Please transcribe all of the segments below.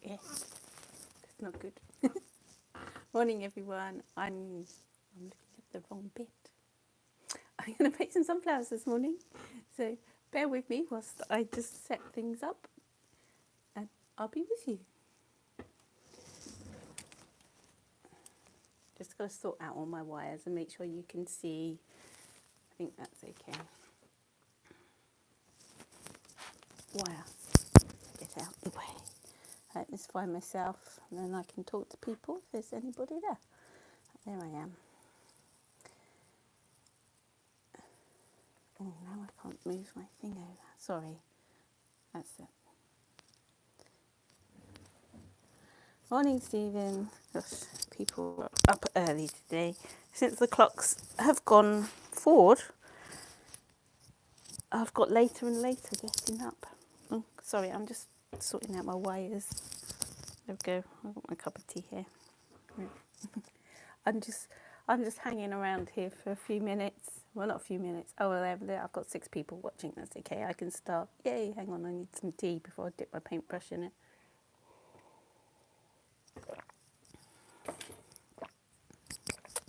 Yeah, that's not good. Morning, everyone. I'm looking at the wrong bit. I'm going to paint some sunflowers this morning, so bear with me whilst I just set things up, and I'll be with you. Just got to sort out all my wires and make sure you can see. I think that's okay. Wire, get out the way. Let me find myself, and then I can talk to people if there's anybody there. There I am. Oh, now I can't move my thing over. Sorry. That's it. Morning, Stephen. Gosh, people are up early today. Since the clocks have gone forward, I've got later and later getting up. Oh, sorry, I'm just sorting out my wires. There we go. I've got my cup of tea here. I'm just hanging around here for a few minutes. Well, not a few minutes. Oh, well, there. I've got 6 people watching. That's okay. I can start. Yay! Hang on. I need some tea before I dip my paintbrush in it.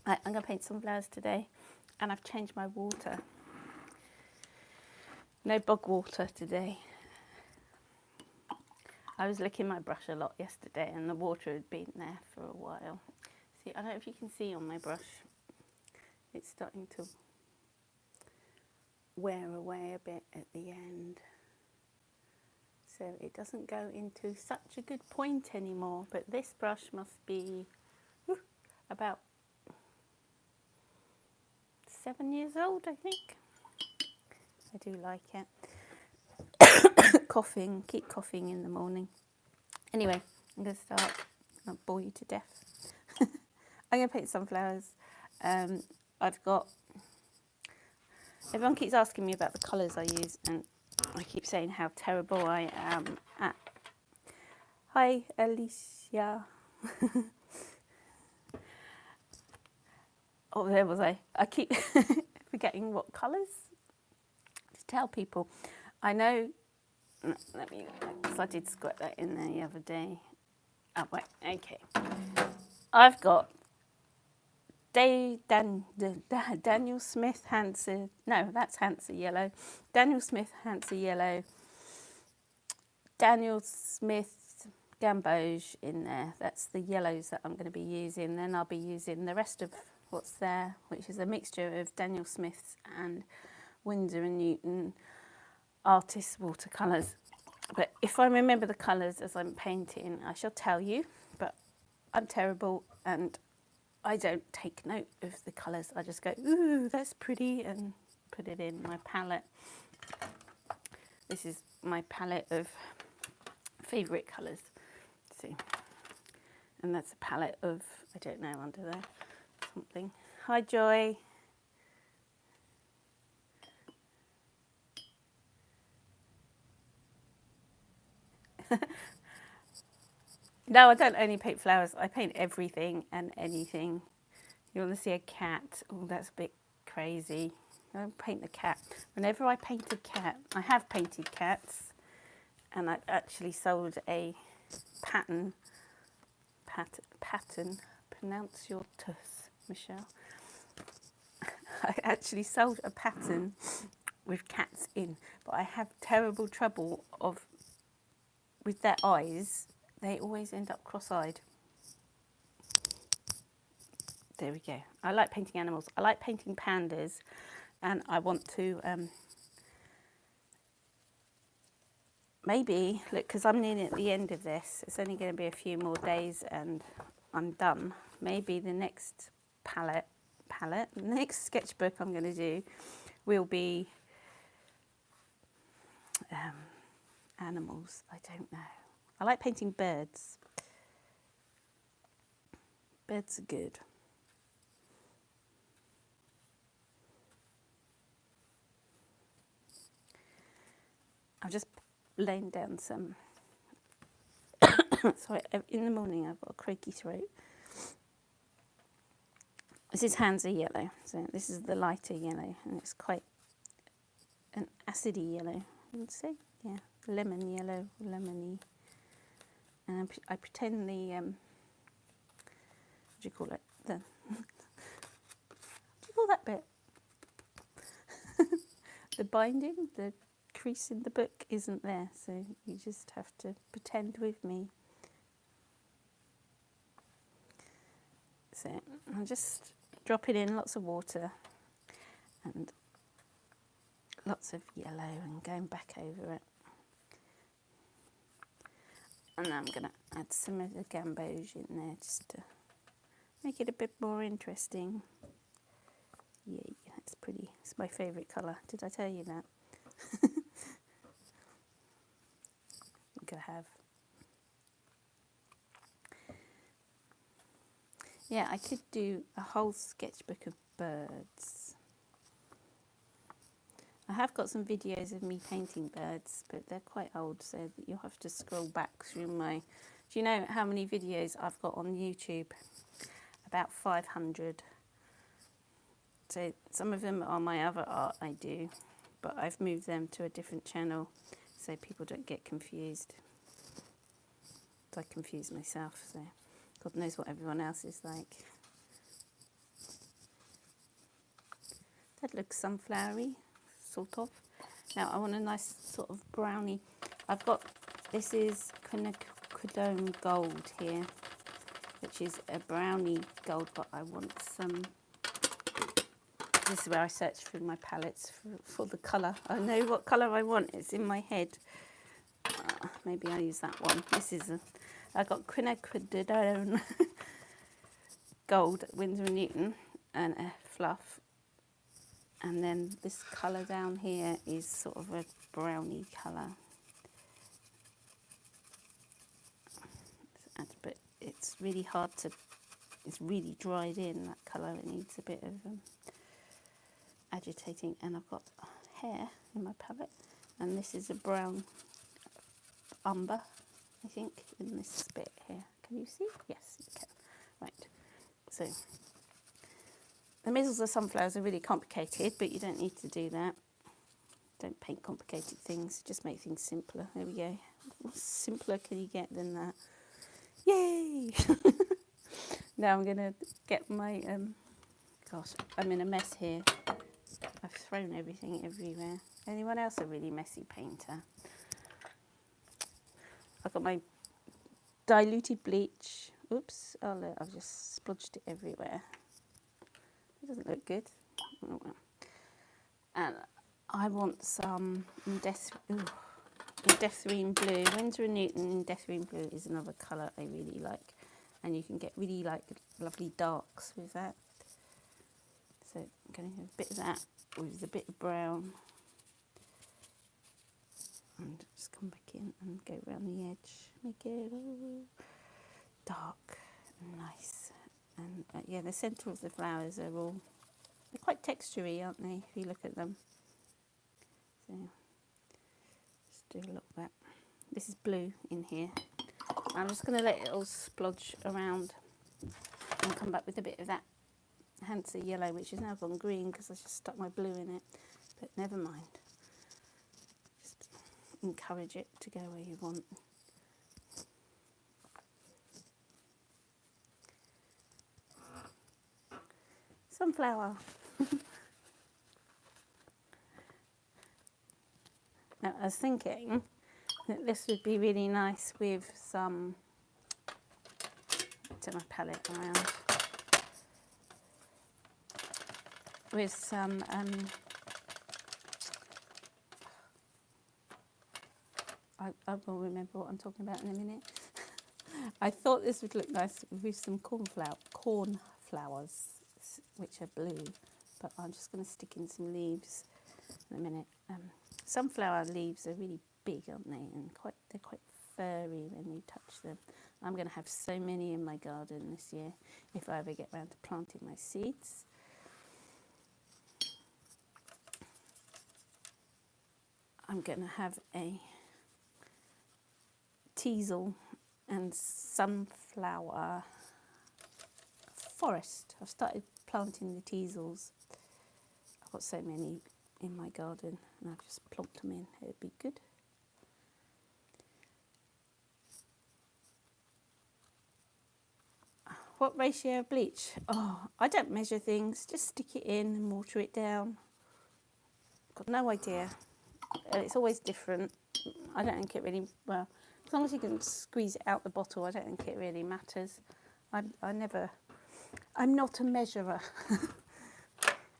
Right, I'm going to paint sunflowers today, and I've changed my water. No bog water today. I was licking my brush a lot yesterday, and the water had been there for a while. See, I don't know if you can see on my brush. It's starting to wear away a bit at the end. So it doesn't go into such a good point anymore. But this brush must be about 7 years old, I think. I do like it. Coughing, keep coughing in the morning. Anyway, I'm going to start. I'll bore you to death. I'm going to paint sunflowers. I've got... Everyone keeps asking me about the colours I use, and I keep saying how terrible I am at... Hi, Alicia. Oh, there was I. I keep forgetting what colours to tell people. I know... Let me... Because I did squirt that in there the other day. Oh, wait. Okay. I've got... Daniel Smith Hansa, no, that's Hansa Yellow. Daniel Smith Hansa Yellow. Daniel Smith Gamboge in there. That's the yellows that I'm going to be using. Then I'll be using the rest of what's there, which is a mixture of Daniel Smith's and Winsor & Newton artist watercolours. But if I remember the colours as I'm painting, I shall tell you. But I'm terrible, and I don't take note of the colours. I just go, ooh, that's pretty, and put it in my palette. This is my palette of favourite colours. See, and that's a palette of, I don't know, under there, something. Hi, Joy. No, I don't only paint flowers. I paint everything and anything. You want to see a cat? Oh, that's a bit crazy. I don't paint the cat. Whenever I paint a cat, I have painted cats, and I actually sold a pattern. Pronounce your tuss, Michelle. I actually sold a pattern with cats in, but I have terrible trouble with their eyes. They always end up cross-eyed. There we go. I like painting animals. I like painting pandas, and I want to maybe, look, because I'm nearly at the end of this. It's only going to be a few more days and I'm done. Maybe the next palette, the next sketchbook I'm going to do will be animals. I don't know. I like painting birds. Birds are good. I've just laying down some... Sorry, in the morning I've got a croaky throat. This is Hansa Yellow, so this is the lighter yellow, and it's quite an acidy yellow, I would say. Yeah, lemon yellow, lemony. And I'm I pretend the, what do you call it? The, what do you call that bit? The binding, the crease in the book isn't there, so you just have to pretend with me. So I'm just dropping in lots of water and lots of yellow and going back over it. And I'm going to add some of the gamboge in there just to make it a bit more interesting. Yay, that's pretty. It's my favourite colour. Did I tell you that? I think I have. Yeah, I could do a whole sketchbook of birds. I have got some videos of me painting birds, but they're quite old, so that you'll have to scroll back through my... Do you know how many videos I've got on YouTube? About 500. So some of them are my other art I do, but I've moved them to a different channel so people don't get confused. I confuse myself, so God knows what everyone else is like. That looks sunflowery, sort of. Now I want a nice sort of brownie. I've got, this is quinacridone gold here, which is a brownie gold, but I want some... This is where I search through my palettes for the colour. I know what colour I want, it's in my head. Maybe I'll use that one. This is I got quinacridone gold at Winsor & Newton and a fluff. And then this colour down here is sort of a brownie colour. But it's really hard to, it's really dried in, that colour. It needs a bit of agitating. And I've got hair in my palette. And this is a brown umber, I think, in this bit here. Can you see? Yes, you can. Right. So the middles of sunflowers are really complicated, but you don't need to do that. Don't paint complicated things, just make things simpler. There we go. What simpler can you get than that? Yay! Now I'm going to get my, gosh, I'm in a mess here. I've thrown everything everywhere. Anyone else a really messy painter? I've got my diluted bleach. Oops, oh look, I've just splodged it everywhere. It doesn't look good. Oh, well. And I want some Indethrine blue. Winsor & Newton Indethrine blue is another colour I really like. And you can get really like lovely darks with that. So I'm going to have a bit of that with a bit of brown. And just come back in and go around the edge. Make it all dark and nice. And yeah, the centre of the flowers are all, they're quite textury, aren't they, if you look at them. So just do a lot of that. This is blue in here. I'm just going to let it all splodge around and come back with a bit of that Hansa yellow, which is now gone green because I just stuck my blue in it. But never mind. Just encourage it to go where you want. Sunflower. Now I was thinking that this would be really nice with some, turn my palette around, with some I will remember what I'm talking about in a minute. I thought this would look nice with some cornflowers, which are blue, but I'm just going to stick in some leaves in a minute. Sunflower leaves are really big, aren't they? And they're quite furry when you touch them. I'm going to have so many in my garden this year if I ever get around to planting my seeds. I'm going to have a teasel and sunflower forest. I've started planting the teasels. I've got so many in my garden and I've just plonked them in. It would be good. What ratio of bleach? Oh, I don't measure things. Just stick it in and water it down. Got no idea. It's always different. I don't think it really, well, as long as you can squeeze it out the bottle, I don't think it really matters. I'm not a measurer.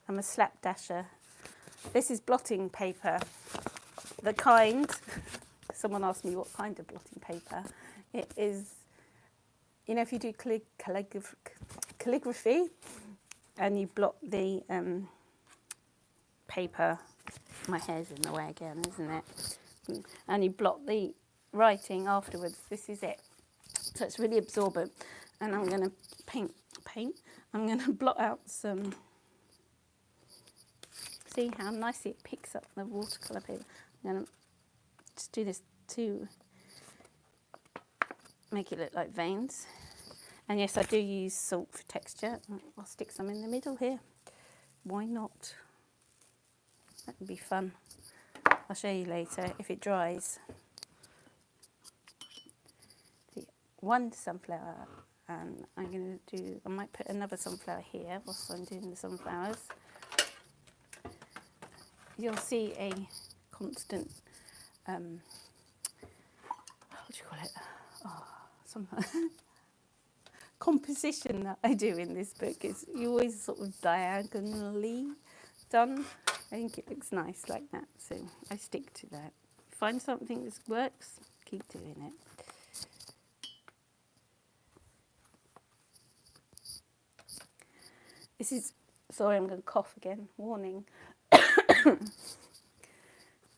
I'm a slapdasher. This is blotting paper. The kind, someone asked me what kind of blotting paper. It is, you know, if you do calligraphy and you blot the paper, my hair's in the way again, isn't it? And you blot the writing afterwards, this is it. So it's really absorbent. And I'm going to paint. I'm going to blot out some, see how nicely it picks up the watercolour paper. I'm going to just do this to make it look like veins. And yes, I do use salt for texture. I'll stick some in the middle here. Why not? That would be fun. I'll show you later if it dries. See, one sunflower, and I'm going to do, I might put another sunflower here whilst I'm doing the sunflowers. You'll see a constant, what do you call it? Oh, some composition that I do in this book is you always sort of diagonally done. I think it looks nice like that, so I stick to that. Find something that works, keep doing it. This is, sorry, I'm going to cough again, warning.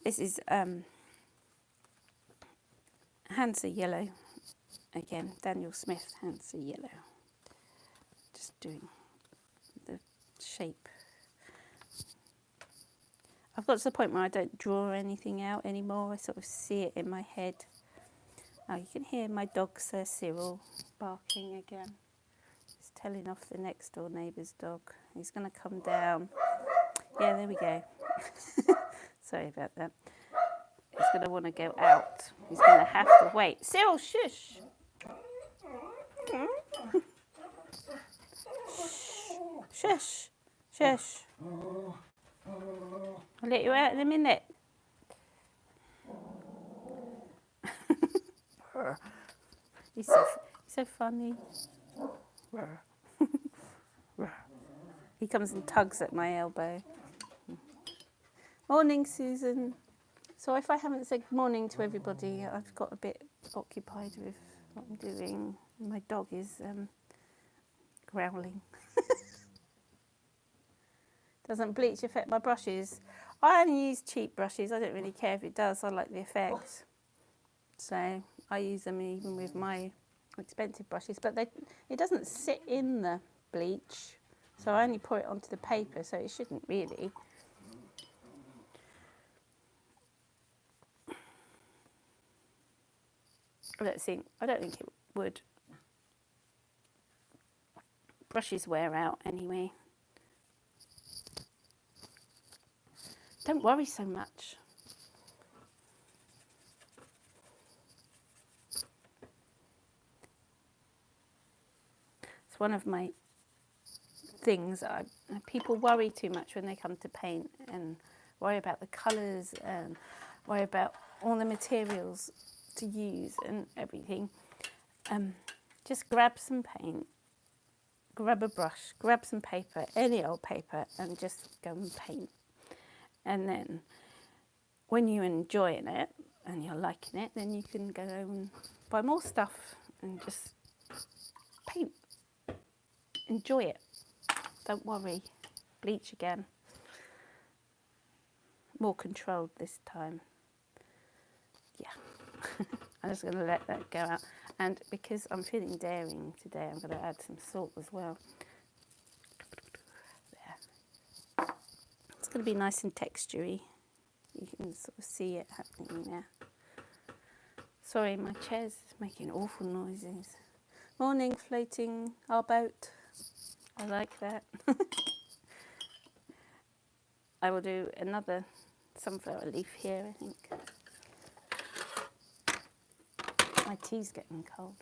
This is Hansa Yellow, again, Daniel Smith Hansa Yellow. Just doing the shape. I've got to the point where I don't draw anything out anymore. I sort of see it in my head. Oh, you can hear my dog, Sir Cyril, barking again. He's telling off the next door neighbour's dog. He's going to come down. Yeah, there we go. Sorry about that. He's going to want to go out. He's going to have to wait. Cyril, shush! Shush! Shush! I'll let you out in a minute. He's so funny. He comes and tugs at my elbow. Morning, Susan. So if I haven't said morning to everybody, I've got a bit occupied with what I'm doing. My dog is growling. Doesn't bleach affect my brushes? I only use cheap brushes. I don't really care if it does. I like the effect. So I use them even with my expensive brushes. But it doesn't sit in the bleach. So I only pour it onto the paper, so it shouldn't really. I don't think it would. Brushes wear out anyway. Don't worry so much. It's one of my things. People worry too much when they come to paint and worry about the colours and worry about all the materials to use and everything. Just grab some paint, grab a brush, grab some paper, any old paper, and just go and paint. And then when you're enjoying it and you're liking it, then you can go and buy more stuff and just paint. Enjoy it. Don't worry. Bleach again. More controlled this time. Yeah. I'm just going to let that go out. And because I'm feeling daring today, I'm going to add some salt as well. There. It's going to be nice and textury. You can sort of see it happening there. Sorry, my chair's making awful noises. Morning, floating our boat. I like that. I will do another sunflower leaf here, I think. My tea's getting cold.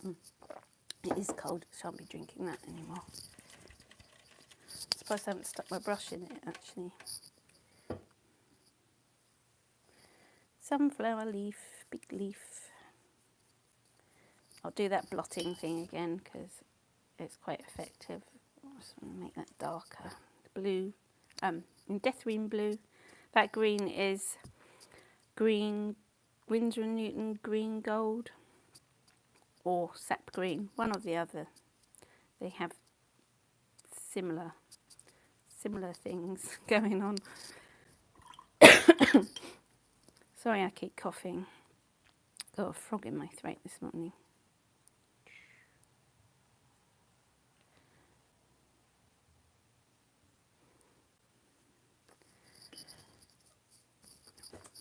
It is cold, I shan't be drinking that anymore. I suppose I haven't stuck my brush in it actually. Sunflower leaf, big leaf. I'll do that blotting thing again because it's quite effective. I just want to make that darker. Blue, in Deathgreen blue. That green is green, Winsor & Newton green gold or sap green, one or the other. They have similar things going on. Sorry, I keep coughing. Got a frog in my throat this morning.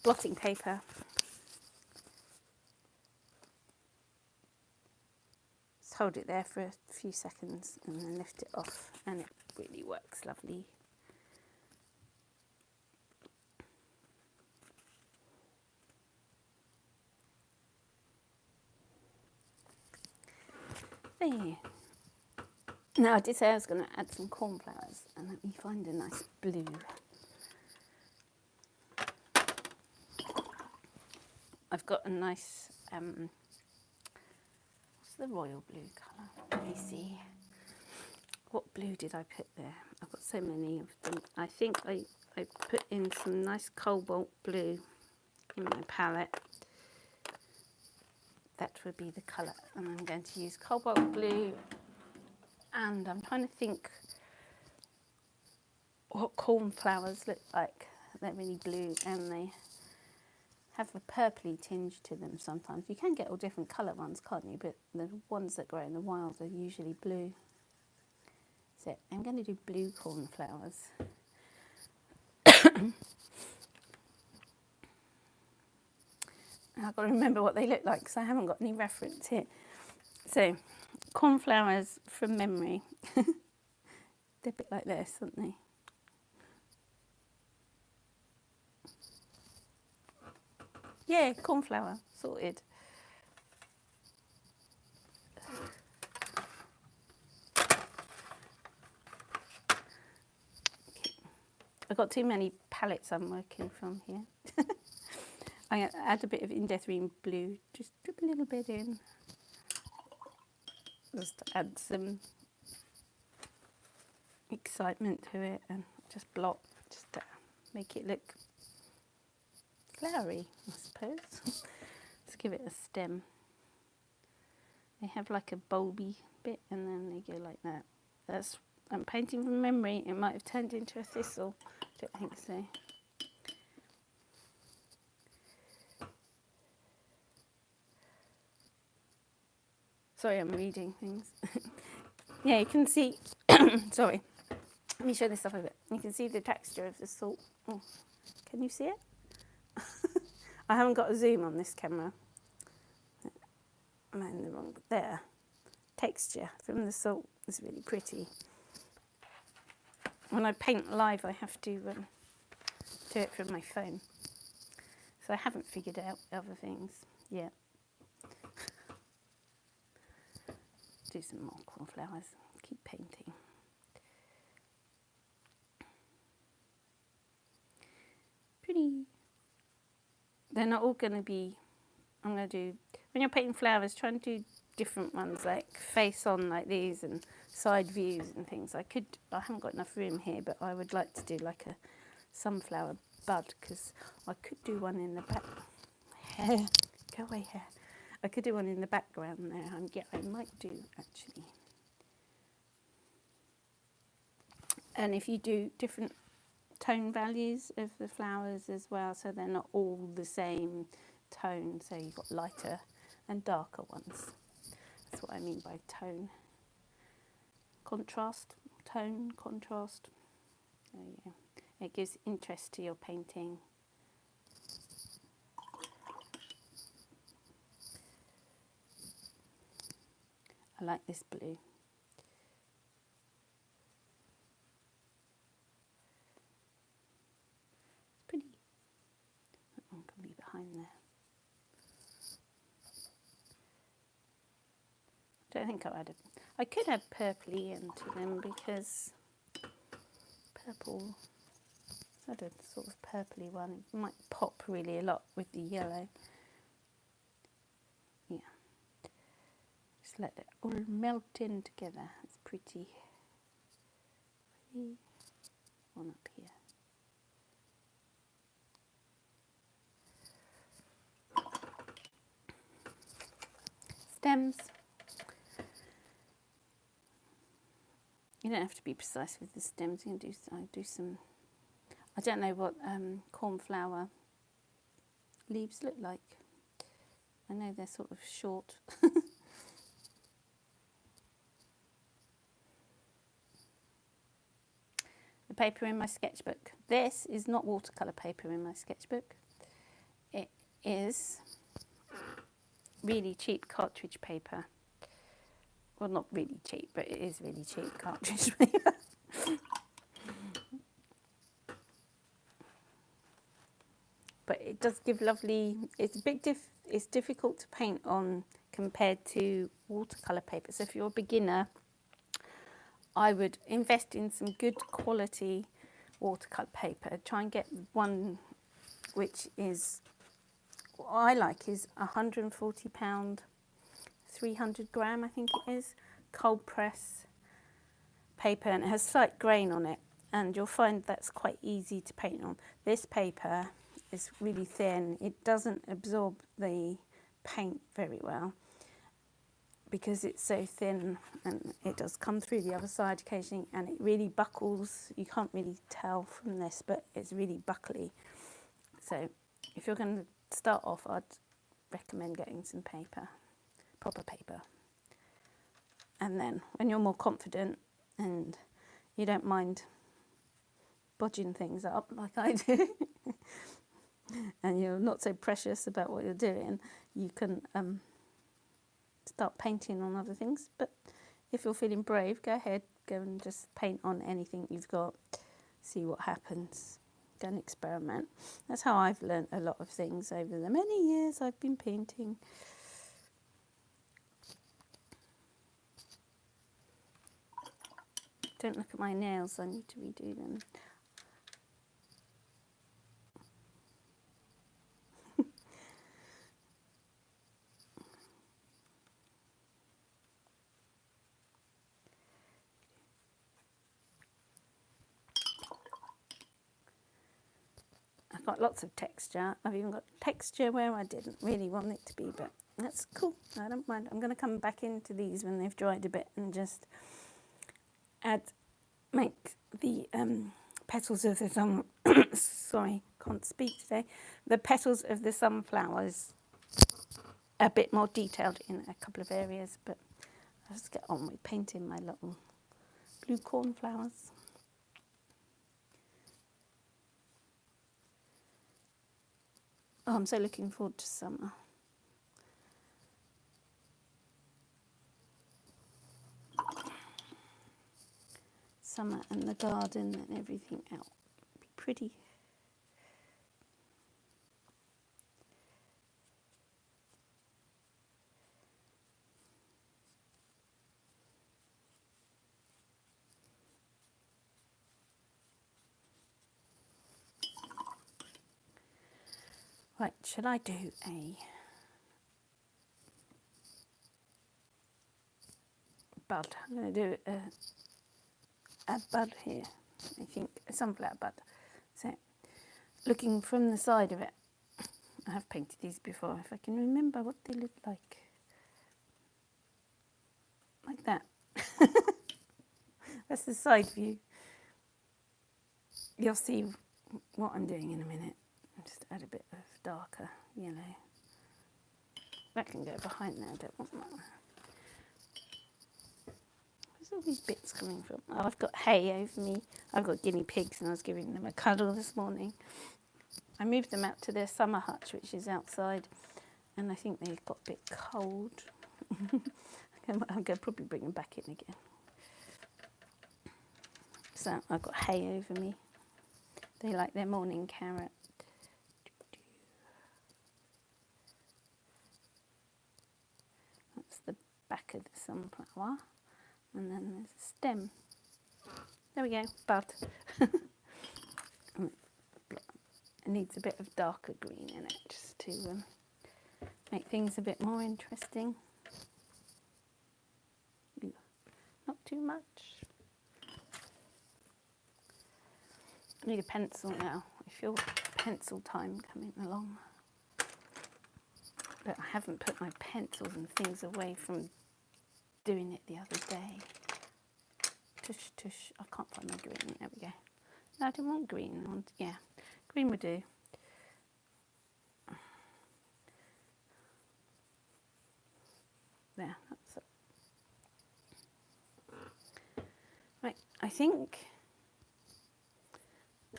Blotting paper. Just hold it there for a few seconds and then lift it off, and it really works lovely. There. Now I did say I was going to add some cornflowers, and let me find a nice blue. I've got a nice, what's the royal blue colour? Let me see. What blue did I put there? I've got so many of them. I think I put in some nice cobalt blue in my palette. That would be the colour, and I'm going to use cobalt blue, and I'm trying to think what cornflowers look like. They're really blue and they have a purpley tinge to them sometimes. You can get all different colour ones, can't you? But the ones that grow in the wild are usually blue. So I'm going to do blue cornflowers. I've got to remember what they look like because I haven't got any reference here. So, cornflowers from memory. They're a bit like this, aren't they? Yeah, cornflower, sorted. I've got too many palettes I'm working from here. I add a bit of Deathgreen blue, just drip a little bit in. Just to add some excitement to it and just blot, just to make it look flowery, I suppose. Let's give it a stem. They have like a bulby bit and then they go like that. I'm painting from memory. It might have turned into a thistle. Don't think so. Sorry, I'm reading things. Yeah, you can see, sorry, let me show this up a bit. You can see the texture of the salt. Oh, can you see it? I haven't got a zoom on this camera. I'm in the wrong, there. Texture from the salt is really pretty. When I paint live, I have to do it from my phone. So I haven't figured out other things yet. Do some more cornflowers, keep painting. Pretty. They're not all going to be, I'm going to do, when you're painting flowers, try and do different ones, like face on like these and side views and things. I haven't got enough room here, but I would like to do like a sunflower bud, because I could do one in the back. Hair, go away hair. I could do one in the background there, and yeah, I might do actually. And if you do different tone values of the flowers as well, so they're not all the same tone, so you've got lighter and darker ones. That's what I mean by tone. Contrast, tone, contrast. There you go. It gives interest to your painting. I like this blue. Pretty. That one can be behind there. Don't think I'll add it. I could add purpley into them because purple, I had a sort of purpley one. It might pop really a lot with the yellow. Yeah. Just let it all melt in together. It's pretty. One up here. Stems. You don't have to be precise with the stems. You can do some. I don't know what cornflower leaves look like. I know they're sort of short. The paper in my sketchbook. This is not watercolour paper in my sketchbook. It is really cheap cartridge paper. Well, not really cheap, but it is really cheap cartridge paper. But it does give lovely. It's a bit it's difficult to paint on compared to watercolour paper. So if you're a beginner, I would invest in some good quality watercolour paper. Try and get one which is, what I like is £140, 300 gram, I think it is, cold press paper, and it has slight grain on it, and you'll find that's quite easy to paint on. This paper is really thin. It doesn't absorb the paint very well because it's so thin, and it does come through the other side occasionally, and it really buckles. You can't really tell from this, but it's really buckly. So if you're going to start off, I'd recommend getting some paper, proper paper. And then when you're more confident and you don't mind bodging things up like I do, and you're not so precious about what you're doing, you can start painting on other things. But if you're feeling brave, go ahead, go and just paint on anything you've got, see what happens, go and experiment. That's how I've learnt a lot of things over the many years I've been painting. Don't look at my nails, I need to redo them. I've got lots of texture. I've even got texture where I didn't really want it to be, but that's cool. I don't mind. I'm going to come back into these when they've dried a bit and just make the petals of the sorry, can't speak today. The petals of the sunflowers a bit more detailed in a couple of areas, but I'll just get on with painting my little blue cornflowers. Oh, I'm so looking forward to summer. Summer and the garden and everything else. Be pretty. Right, shall I do a bud? I'm going to do a bud here, I think, a sunflower bud. So, looking from the side of it, I have painted these before, if I can remember what they look like. Like that. That's the side view. You'll see what I'm doing in a minute. I'll just add a bit of darker yellow. That can go behind there, I don't want that. Where's all these bits coming from? Oh, I've got hay over me. I've got guinea pigs and I was giving them a cuddle this morning. I moved them out to their summer hutch, which is outside, and I think they got a bit cold. I'm going to probably bring them back in again. So I've got hay over me. They like their morning carrot. That's the back of the sunflower, and then there's a stem. There we go, bud. It needs a bit of darker green in it just to make things a bit more interesting. Ooh, not too much. I need a pencil now. I feel pencil time coming along. But I haven't put my pencils and things away from doing it the other day. Tush, tush. I can't find my green. There we go. No, I don't want green. I want, yeah, green would do. There, that's it. Right, I think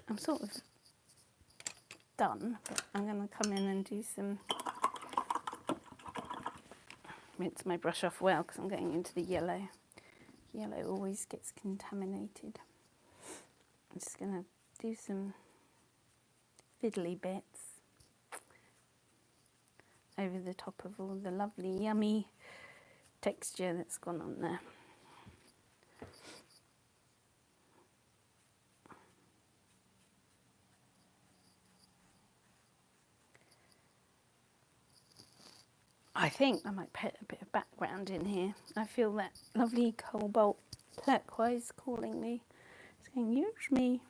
I'm sort of done, but I'm going to come in and do some, rinse my brush off well because I'm going into the yellow. Yellow always gets contaminated. I'm just going to do some fiddly bits over the top of all the lovely yummy texture that's gone on there. I think I might put a bit of background in here. I feel that lovely cobalt turquoise calling me. It's going, use me.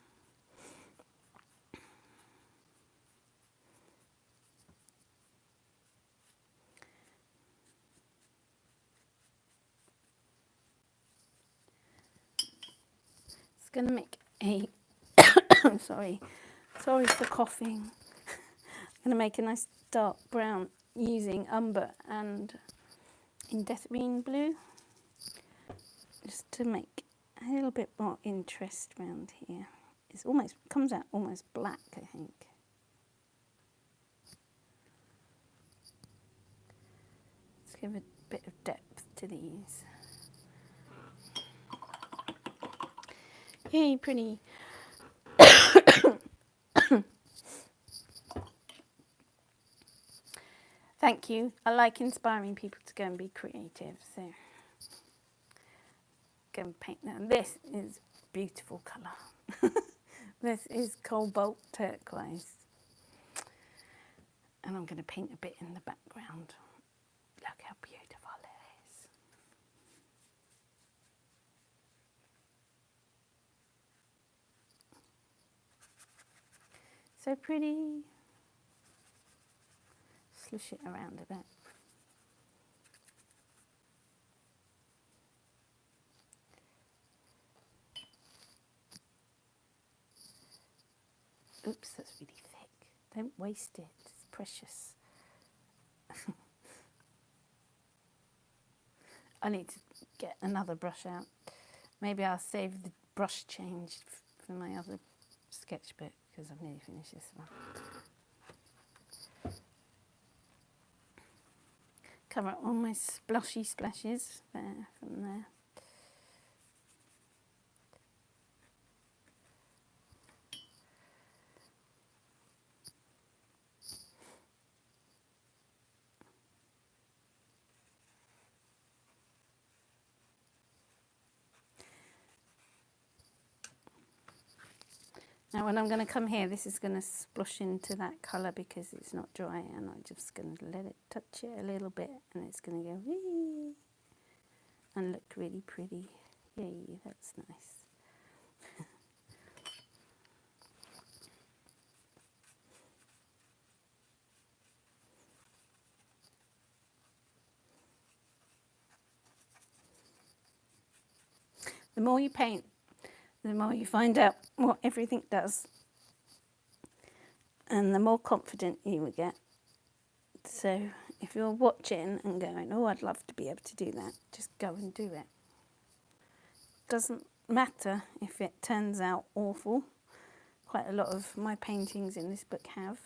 It's going to make a, sorry for coughing. I'm going to make a nice dark brown using umber and indethylene blue, just to make a little bit more interest around here. It's almost, comes out almost black, I think. Let's give a bit of depth to these. Yay, pretty. Thank you. I like inspiring people to go and be creative, so go and paint them. This is beautiful colour. This is cobalt turquoise. And I'm going to paint a bit in the background. Look how beautiful it is. So pretty. Slush it around a bit. Oops, that's really thick. Don't waste it, it's precious. I need to get another brush out. Maybe I'll save the brush change for my other sketchbook because I've nearly finished this one. Cover all my splashy splashes there, from there. Now when I'm going to come here, this is going to splush into that colour because it's not dry, and I'm just going to let it touch it a little bit, and it's going to go wee and look really pretty. Yay, that's nice. The more you paint, the more you find out what everything does, and the more confident you will get. So if you're watching and going, oh, I'd love to be able to do that, just go and do it. Doesn't matter if it turns out awful. Quite a lot of my paintings in this book have,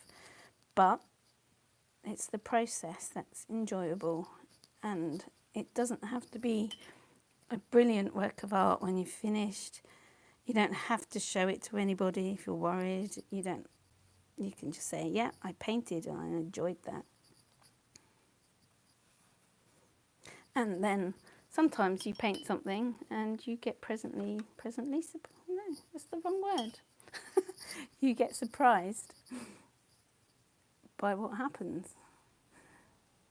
but it's the process that's enjoyable, and it doesn't have to be a brilliant work of art when you've finished. You don't have to show it to anybody if you're worried. You can just say, yeah, I painted and I enjoyed that. And then sometimes you paint something and you get presently, no, that's the wrong word. You get surprised by what happens.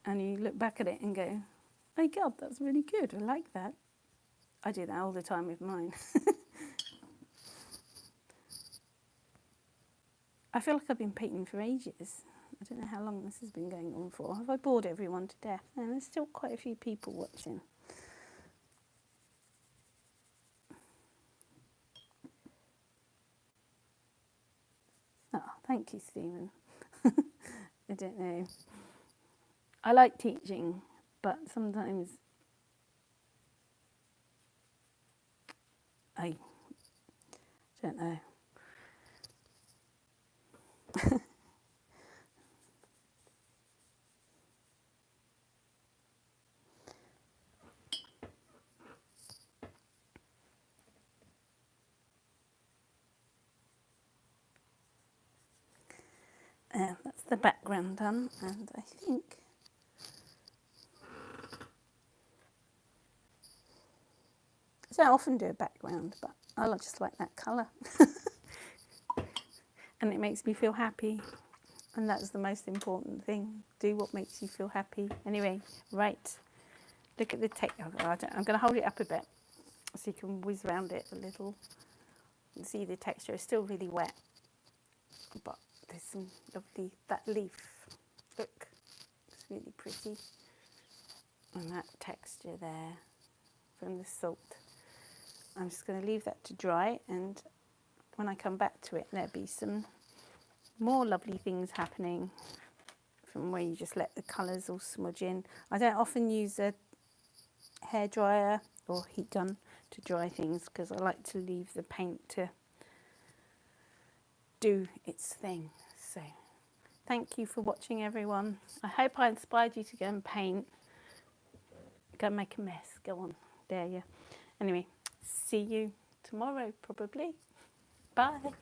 And you look back at it and go, oh God, that's really good. I like that. I do that all the time with mine. I feel like I've been painting for ages. I don't know how long this has been going on for. Have I bored everyone to death? And there's still quite a few people watching. Oh, thank you, Stephen. I don't know. I like teaching, but sometimes I don't know. That's the background done, and I think I don't often do a background, but I just like that colour. And it makes me feel happy, and that's the most important thing. Do what makes you feel happy. Anyway, right, look at the text. I'm going to hold it up a bit so you can whiz around it a little and see the texture. It's still really wet, but there's some lovely, that leaf, look, it's really pretty. And that texture there from the salt. I'm just going to leave that to dry, and when I come back to it, there'll be some more lovely things happening from where you just let the colours all smudge in. I don't often use a hairdryer or heat gun to dry things because I like to leave the paint to do its thing. So thank you for watching, everyone. I hope I inspired you to go and paint. Go and make a mess. Go on, dare you. Anyway, see you tomorrow probably. Bye.